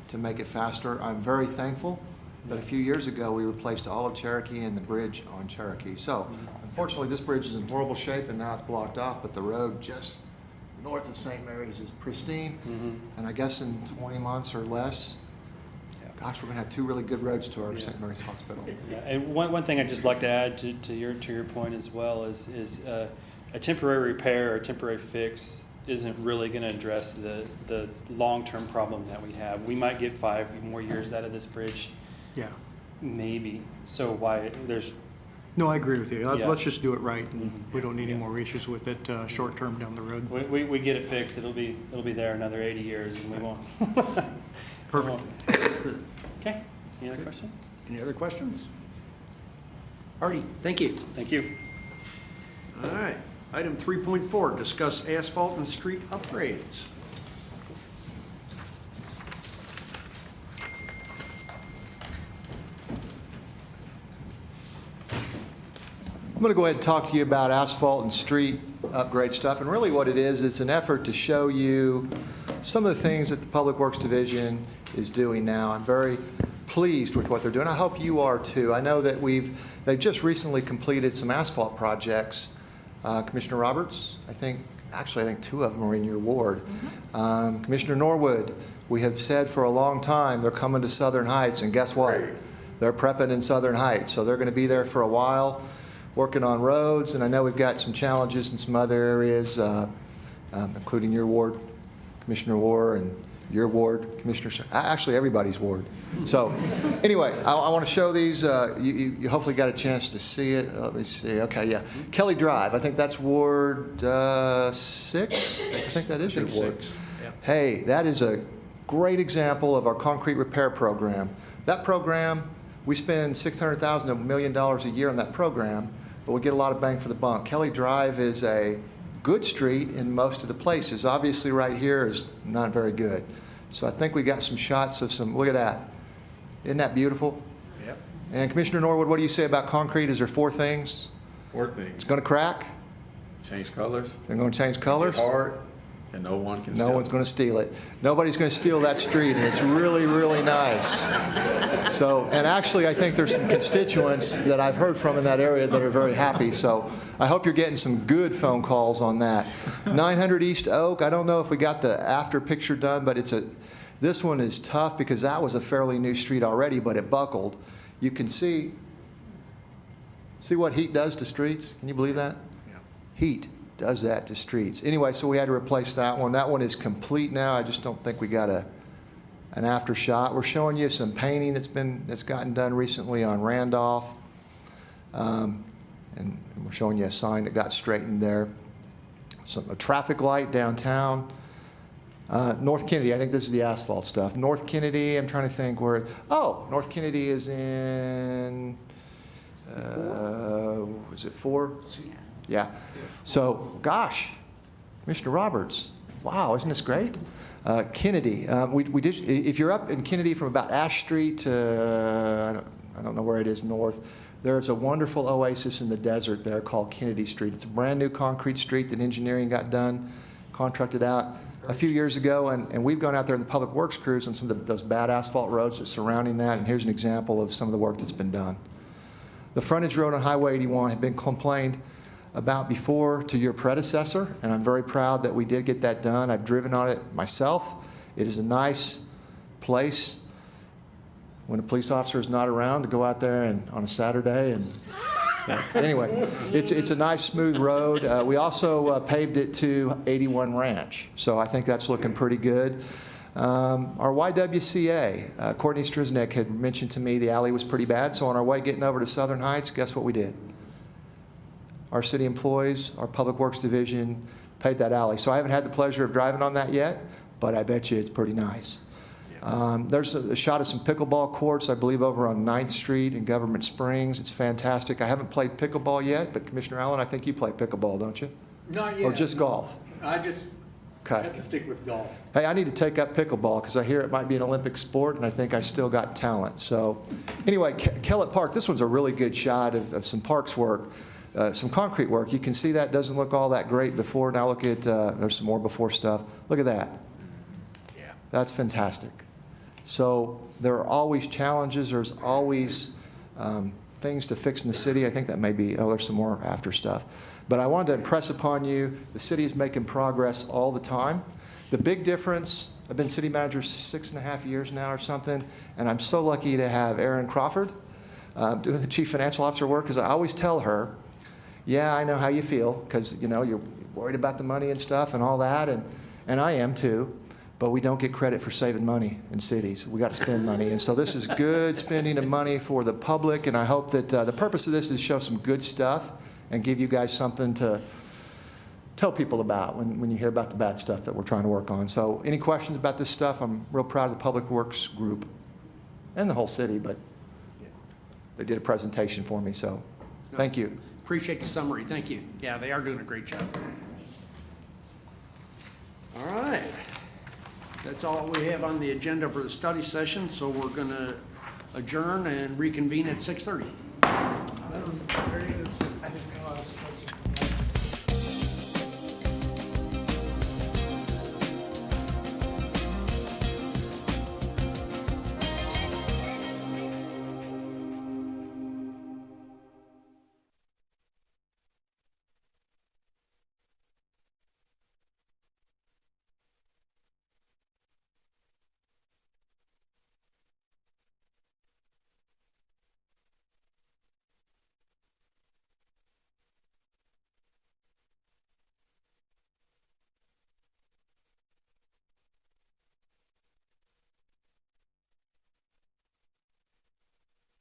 to make it faster. I'm very thankful that a few years ago, we replaced all of Cherokee and the bridge on Cherokee. So unfortunately, this bridge is in horrible shape and now it's blocked off, but the road just north of St. Mary's is pristine. And I guess in 20 months or less, gosh, we're gonna have two really good roads to our St. Mary's Hospital. Yeah, and one thing I'd just like to add to your point as well is a temporary repair or a temporary fix isn't really going to address the long-term problem that we have. We might get 5 more years out of this bridge, Yeah. maybe. So why there's No, I agree with you. Yeah. Let's just do it right, and we don't need any more issues with it short-term down the road. we get it fixed, it'll be there another 80 years, and we won't. Perfect. Okay. Any other questions? Any other questions? Artie, thank you. Thank you. All right. Item 3.4, discuss asphalt and street upgrades. I'm going to go ahead and talk to you about asphalt and street upgrade stuff. And really what it is, it's an effort to show you some of the things that the Public Works Division is doing now. I'm very pleased with what they're doing. I hope you are too. I know that they've just recently completed some asphalt projects. Commissioner Roberts, I think two of them are in your ward. Commissioner Norwood, we have said for a long time they're coming to Southern Heights, and guess what? They're prepping in Southern Heights, so they're going to be there for a while, working on roads, and I know we've got some challenges in some other areas, including your ward, Commissioner War, and your ward, Commissioner, actually everybody's ward. So anyway, I want to show these. You hopefully got a chance to see it. Let me see. Okay, yeah. Kelly Drive, I think that's Ward 6. I think that is your ward. Yeah. Hey, that is a great example of our concrete repair program. That program, we spend $600,000 to $1 million a year on that program, but we get a lot of bang for the buck. Kelly Drive is a good street in most of the places. Obviously right here is not very good. So I think we got some shots of some, look at that. Isn't that beautiful? Yep. And Commissioner Norwood, what do you say about concrete? Is there 4 things? 4 things. It's going to crack? Change colors. They're going to change colors? Get hard, and no one can No steal one's it. going to steal it. Nobody's going to steal that street, and it's really, really nice. So, and actually, I think there's some constituents that I've heard from in that area that are very happy. So I hope you're getting some good phone calls on that. 900 East Oak, I don't know if we got the after picture done, but this one is tough because that was a fairly new street already, but it buckled. You can see what heat does to streets? Can you believe that? Yeah. Heat does that to streets. Anyway, so we had to replace that one. That one is complete now. I just don't think we got an after shot. We're showing you some painting that's gotten done recently on Randolph. And we're showing you a sign that got straightened there. A traffic light downtown. North Kennedy, I think this is the asphalt stuff. North Kennedy, I'm trying to think where, North Kennedy is in, is it 4? Yeah. So, gosh, Commissioner Roberts, wow, isn't this great? Kennedy, we did, if you're up in Kennedy from about Ash Street to, I don't know where it is north, there's a wonderful oasis in the desert there called Kennedy Street. It's a brand new concrete street that engineering got done, contracted out a few years ago, and we've gone out there in the public works crews on some of those bad asphalt roads that surrounding that, and here's an example of some of the work that's been done. The frontage road on Highway 81 had been complained about before to your predecessor, and I'm very proud that we did get that done. I've driven on it myself. It is a nice place when a police officer is not around to go out there and on a Saturday and anyway, it's a nice smooth road. We also paved it to 81 Ranch, so I think that's looking pretty good. Our YWCA, Courtney Striznick had mentioned to me the alley was pretty bad, so on our way getting over to Southern Heights, guess what we did? Our city employees, our Public Works Division, paved that alley. So I haven't had the pleasure of driving on that yet, but I bet you it's pretty nice. There's a shot of some pickleball courts, I believe, over on 9th Street in Government Springs. It's fantastic. I haven't played pickleball yet, but Commissioner Allen, I think you play pickleball, don't you? Not yet. Or just golf? I just Okay. had to stick with golf. Hey, I need to take up pickleball because I hear it might be an Olympic sport, and I think I still got talent. So anyway, Kellett Park, this one's a really good shot of some parks work, some concrete work. You can see that doesn't look all that great before. Now look at, there's some more before stuff. Look at that. Yeah. That's fantastic. So there are always challenges. There's always things to fix in the city. I think that may be, there's some more after stuff. But I wanted to impress upon you, the city is making progress all the time. The big difference, I've been city manager 6.5 years now or something, and I'm so lucky to have Erin Crawford doing the chief financial officer work, because I always tell her, yeah, I know how you feel, because you're worried about the money and stuff and all that, and I am too. But we don't get credit for saving money in cities. We got to spend money. And so this is good spending of money for the public. And I hope that the purpose of this is to show some good stuff and give you guys something to tell people about when you hear about the bad stuff that we're trying to work on. So any questions about this stuff? I'm real proud of the Public Works group and the whole city, but they did a presentation for me. So thank you. Appreciate the summary. Thank you. Yeah, they are doing a great job. All right. That's all we have on the agenda for the study session, so we're going to adjourn and reconvene at 6:30.